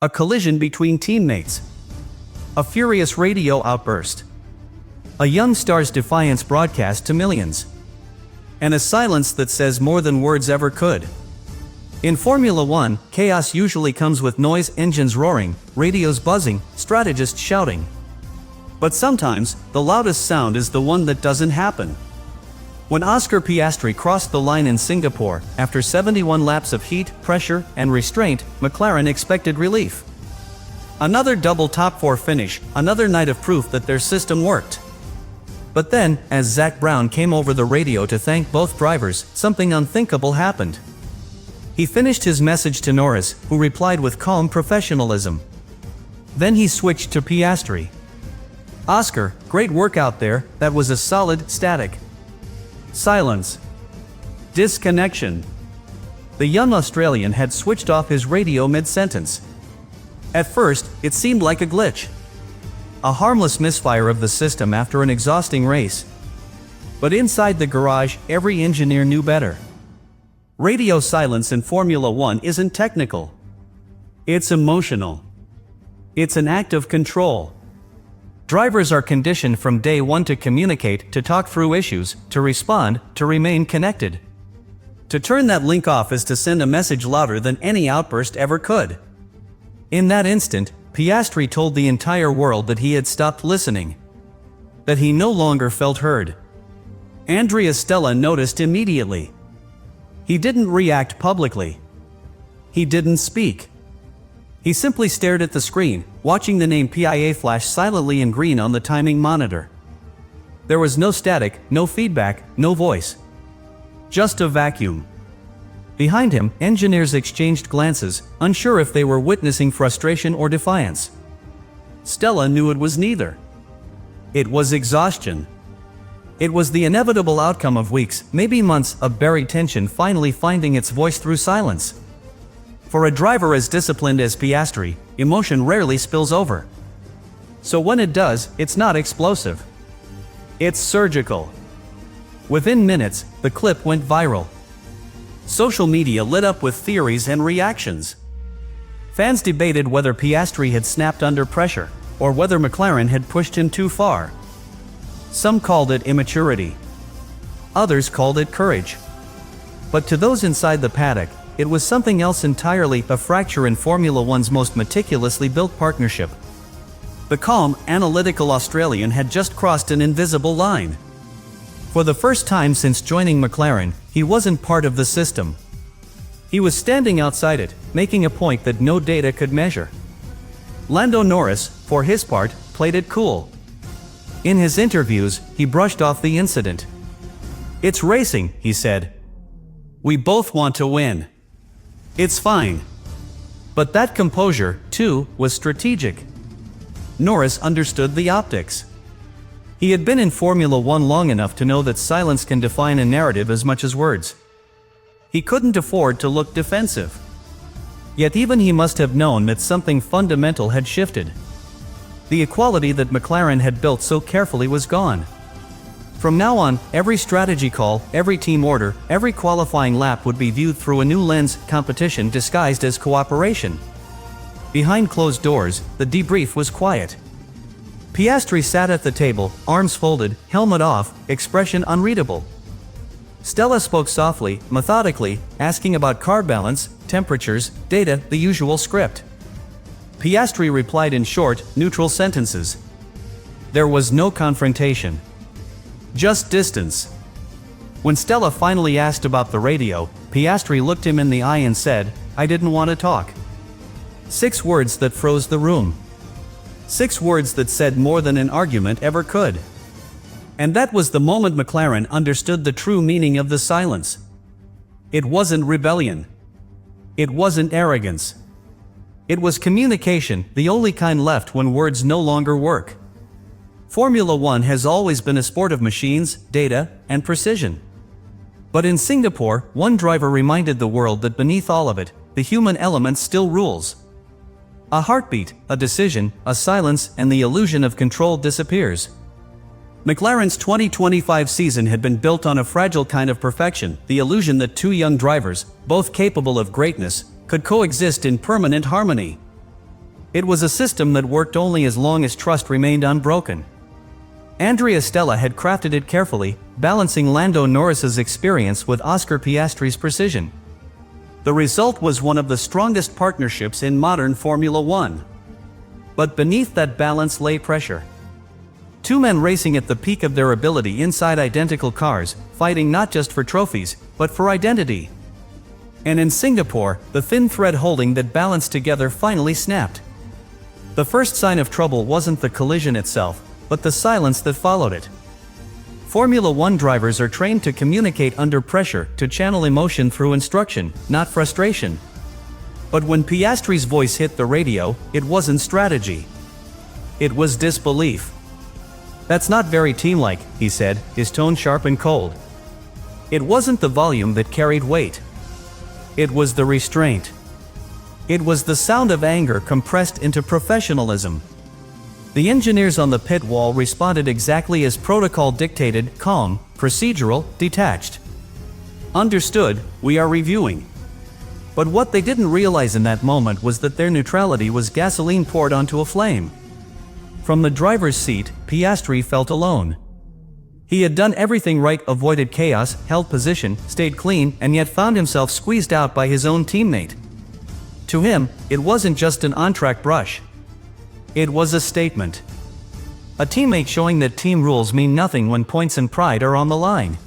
A collision between teammates. A furious radio outburst. A young star's defiance broadcast to millions. And a silence that says more than words ever could. In Formula One, chaos usually comes with noise, engines roaring, radios buzzing, strategists shouting. But sometimes, the loudest sound is the one that doesn't happen. When Oscar Piastri crossed the line in Singapore, after 71 laps of heat, pressure, and restraint, McLaren expected relief. Another double top 4 finish, another night of proof that their system worked. But then, as Zak Brown came over the radio to thank both drivers, something unthinkable happened. He finished his message to Norris, who replied with calm professionalism. Then he switched to Piastri. "Oscar, great work out there, that was a solid, static." Silence. Disconnection. The young Australian had switched off his radio mid-sentence. At first, it seemed like a glitch. A harmless misfire of the system after an exhausting race. But inside the garage, every engineer knew better. Radio silence in Formula One isn't technical. It's emotional. It's an act of control. Drivers are conditioned from day one to communicate, to talk through issues, to respond, to remain connected. To turn that link off is to send a message louder than any outburst ever could. In that instant, Piastri told the entire world that he had stopped listening. That he no longer felt heard. Andrea Stella noticed immediately. He didn't react publicly. He didn't speak. He simply stared at the screen, watching the name PIA flash silently in green on the timing monitor. There was no static, no feedback, no voice. Just a vacuum. Behind him, engineers exchanged glances, unsure if they were witnessing frustration or defiance. Stella knew it was neither. It was exhaustion. It was the inevitable outcome of weeks, maybe months, of buried tension finally finding its voice through silence. For a driver as disciplined as Piastri, emotion rarely spills over. So when it does, it's not explosive. It's surgical. Within minutes, the clip went viral. Social media lit up with theories and reactions. Fans debated whether Piastri had snapped under pressure, or whether McLaren had pushed him too far. Some called it immaturity. Others called it courage. But to those inside the paddock, it was something else entirely, a fracture in Formula One's most meticulously built partnership. The calm, analytical Australian had just crossed an invisible line. For the first time since joining McLaren, he wasn't part of the system. He was standing outside it, making a point that no data could measure. Lando Norris, for his part, played it cool. In his interviews, he brushed off the incident. "It's racing," he said. "We both want to win. It's fine." But that composure, too, was strategic. Norris understood the optics. He had been in Formula One long enough to know that silence can define a narrative as much as words. He couldn't afford to look defensive. Yet even he must have known that something fundamental had shifted. The equality that McLaren had built so carefully was gone. From now on, every strategy call, every team order, every qualifying lap would be viewed through a new lens, competition disguised as cooperation. Behind closed doors, the debrief was quiet. Piastri sat at the table, arms folded, helmet off, expression unreadable. Stella spoke softly, methodically, asking about car balance, temperatures, data, the usual script. Piastri replied in short, neutral sentences. There was no confrontation. Just distance. When Stella finally asked about the radio, Piastri looked him in the eye and said, "I didn't want to talk." 6 words that froze the room. 6 words that said more than an argument ever could. And that was the moment McLaren understood the true meaning of the silence. It wasn't rebellion. It wasn't arrogance. It was communication, the only kind left when words no longer work. Formula One has always been a sport of machines, data, and precision. But in Singapore, one driver reminded the world that beneath all of it, the human element still rules. A heartbeat, a decision, a silence, and the illusion of control disappears. McLaren's 2025 season had been built on a fragile kind of perfection, the illusion that 2 young drivers, both capable of greatness, could coexist in permanent harmony. It was a system that worked only as long as trust remained unbroken. Andrea Stella had crafted it carefully, balancing Lando Norris's experience with Oscar Piastri's precision. The result was one of the strongest partnerships in modern Formula One. But beneath that balance lay pressure. Two men racing at the peak of their ability inside identical cars, fighting not just for trophies, but for identity. And in Singapore, the thin thread holding that balance together finally snapped. The first sign of trouble wasn't the collision itself, but the silence that followed it. Formula One drivers are trained to communicate under pressure, to channel emotion through instruction, not frustration. But when Piastri's voice hit the radio, it wasn't strategy. It was disbelief. "That's not very team-like," he said, his tone sharp and cold. It wasn't the volume that carried weight. It was the restraint. It was the sound of anger compressed into professionalism. The engineers on the pit wall responded exactly as protocol dictated: calm, procedural, detached. "Understood, we are reviewing." But what they didn't realize in that moment was that their neutrality was gasoline poured onto a flame. From the driver's seat, Piastri felt alone. He had done everything right, avoided chaos, held position, stayed clean, and yet found himself squeezed out by his own teammate. To him, it wasn't just an on-track brush. It was a statement. A teammate showing that team rules mean nothing when points and pride are on the line.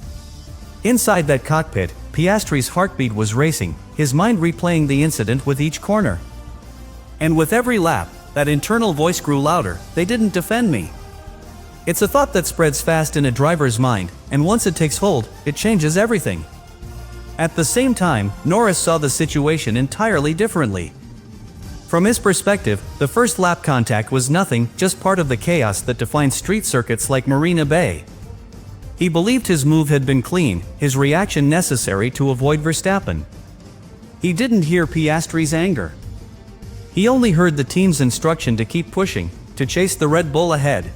Inside that cockpit, Piastri's heartbeat was racing, his mind replaying the incident with each corner. And with every lap, that internal voice grew louder: "They didn't defend me." It's a thought that spreads fast in a driver's mind, and once it takes hold, it changes everything. At the same time, Norris saw the situation entirely differently. From his perspective, the first lap contact was nothing, just part of the chaos that defines street circuits like Marina Bay. He believed his move had been clean, his reaction necessary to avoid Verstappen. He didn't hear Piastri's anger. He only heard the team's instruction to keep pushing, to chase the Red Bull ahead.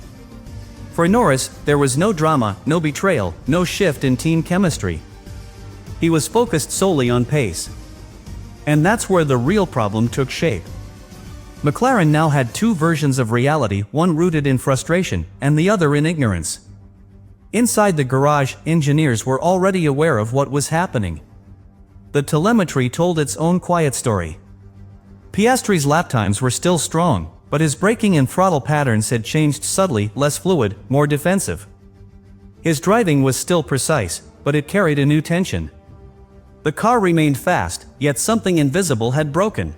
For Norris, there was no drama, no betrayal, no shift in team chemistry. He was focused solely on pace. And that's where the real problem took shape. McLaren now had two versions of reality, one rooted in frustration, and the other in ignorance. Inside the garage, engineers were already aware of what was happening. The telemetry told its own quiet story. Piastri's lap times were still strong, but his braking and throttle patterns had changed subtly, less fluid, more defensive. His driving was still precise, but it carried a new tension. The car remained fast, yet something invisible had broken.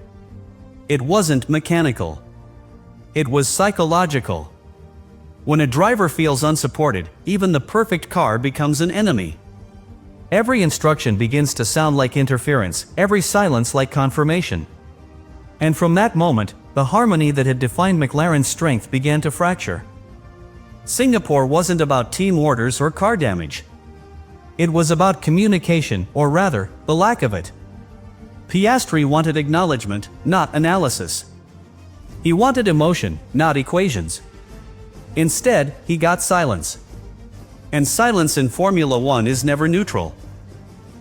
It wasn't mechanical. It was psychological. When a driver feels unsupported, even the perfect car becomes an enemy. Every instruction begins to sound like interference, every silence like confirmation. And from that moment, the harmony that had defined McLaren's strength began to fracture. Singapore wasn't about team orders or car damage. It was about communication, or rather, the lack of it. Piastri wanted acknowledgement, not analysis. He wanted emotion, not equations. Instead, he got silence. And silence in Formula One is never neutral.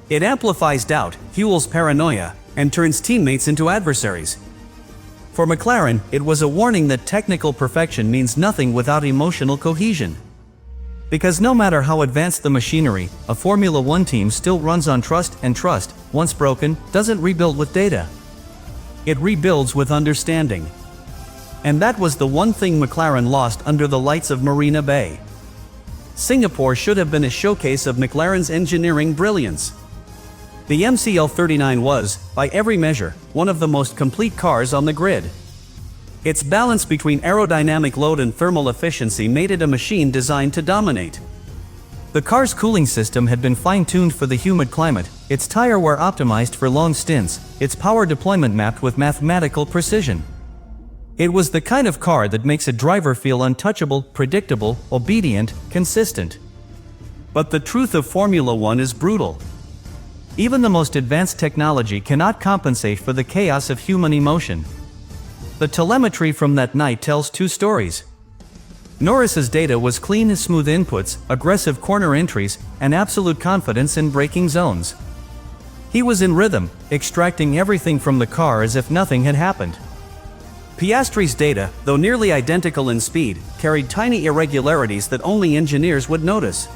It amplifies doubt, fuels paranoia, and turns teammates into adversaries. For McLaren, it was a warning that technical perfection means nothing without emotional cohesion. Because no matter how advanced the machinery, a Formula One team still runs on trust, and trust, once broken, doesn't rebuild with data. It rebuilds with understanding. And that was the one thing McLaren lost under the lights of Marina Bay. Singapore should have been a showcase of McLaren's engineering brilliance. The MCL39 was, by every measure, one of the most complete cars on the grid. Its balance between aerodynamic load and thermal efficiency made it a machine designed to dominate. The car's cooling system had been fine-tuned for the humid climate, its tire wear optimized for long stints, its power deployment mapped with mathematical precision. It was the kind of car that makes a driver feel untouchable, predictable, obedient, consistent. But the truth of Formula One is brutal. Even the most advanced technology cannot compensate for the chaos of human emotion. The telemetry from that night tells two stories. Norris's data was clean as smooth inputs, aggressive corner entries, and absolute confidence in braking zones. He was in rhythm, extracting everything from the car as if nothing had happened. Piastri's data, though nearly identical in speed, carried tiny irregularities that only engineers would notice.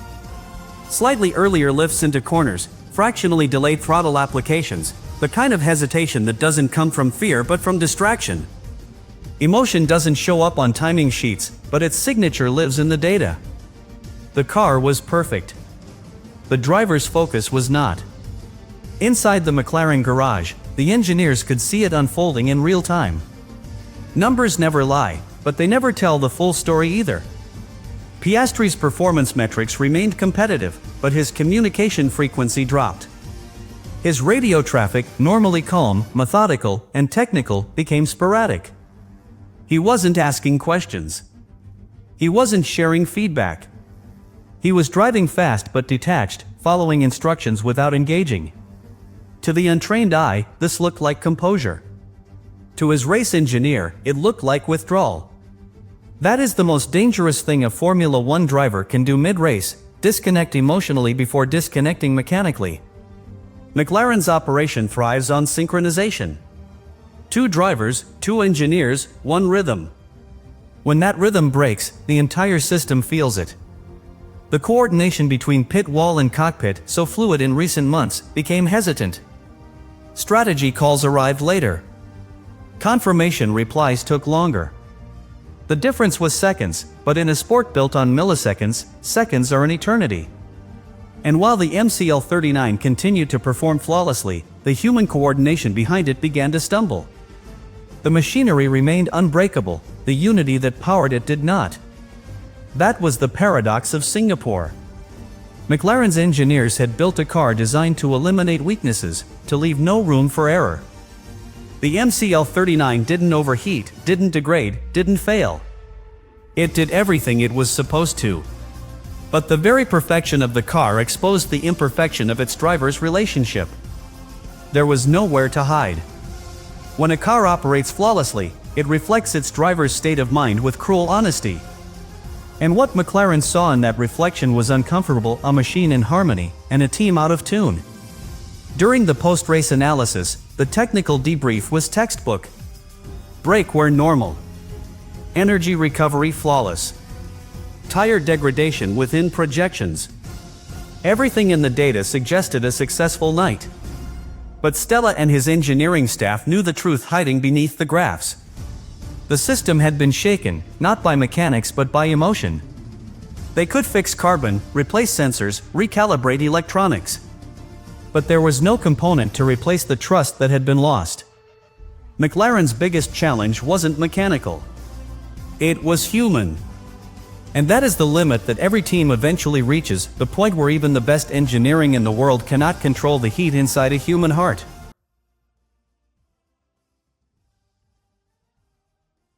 Slightly earlier lifts into corners, fractionally delayed throttle applications, the kind of hesitation that doesn't come from fear but from distraction. Emotion doesn't show up on timing sheets, but its signature lives in the data. The car was perfect. The driver's focus was not. Inside the McLaren garage, the engineers could see it unfolding in real time. Numbers never lie, but they never tell the full story either. Piastri's performance metrics remained competitive, but his communication frequency dropped. His radio traffic, normally calm, methodical, and technical, became sporadic. He wasn't asking questions. He wasn't sharing feedback. He was driving fast but detached, following instructions without engaging. To the untrained eye, this looked like composure. To his race engineer, it looked like withdrawal. That is the most dangerous thing a Formula One driver can do mid-race: disconnect emotionally before disconnecting mechanically. McLaren's operation thrives on synchronization. 2 drivers, 2 engineers, 1 rhythm. When that rhythm breaks, the entire system feels it. The coordination between pit wall and cockpit, so fluid in recent months, became hesitant. Strategy calls arrived later. Confirmation replies took longer. The difference was seconds, but in a sport built on milliseconds, seconds are an eternity. And while the MCL39 continued to perform flawlessly, the human coordination behind it began to stumble. The machinery remained unbreakable, the unity that powered it did not. That was the paradox of Singapore. McLaren's engineers had built a car designed to eliminate weaknesses, to leave no room for error. The MCL39 didn't overheat, didn't degrade, didn't fail. It did everything it was supposed to. But the very perfection of the car exposed the imperfection of its driver's relationship. There was nowhere to hide. When a car operates flawlessly, it reflects its driver's state of mind with cruel honesty. And what McLaren saw in that reflection was uncomfortable: a machine in harmony, and a team out of tune. During the post-race analysis, the technical debrief was textbook. Brake wear normal. Energy recovery flawless. Tire degradation within projections. Everything in the data suggested a successful night. But Stella and his engineering staff knew the truth hiding beneath the graphs. The system had been shaken, not by mechanics but by emotion. They could fix carbon, replace sensors, recalibrate electronics. But there was no component to replace the trust that had been lost. McLaren's biggest challenge wasn't mechanical. It was human. And that is the limit that every team eventually reaches, the point where even the best engineering in the world cannot control the heat inside a human heart.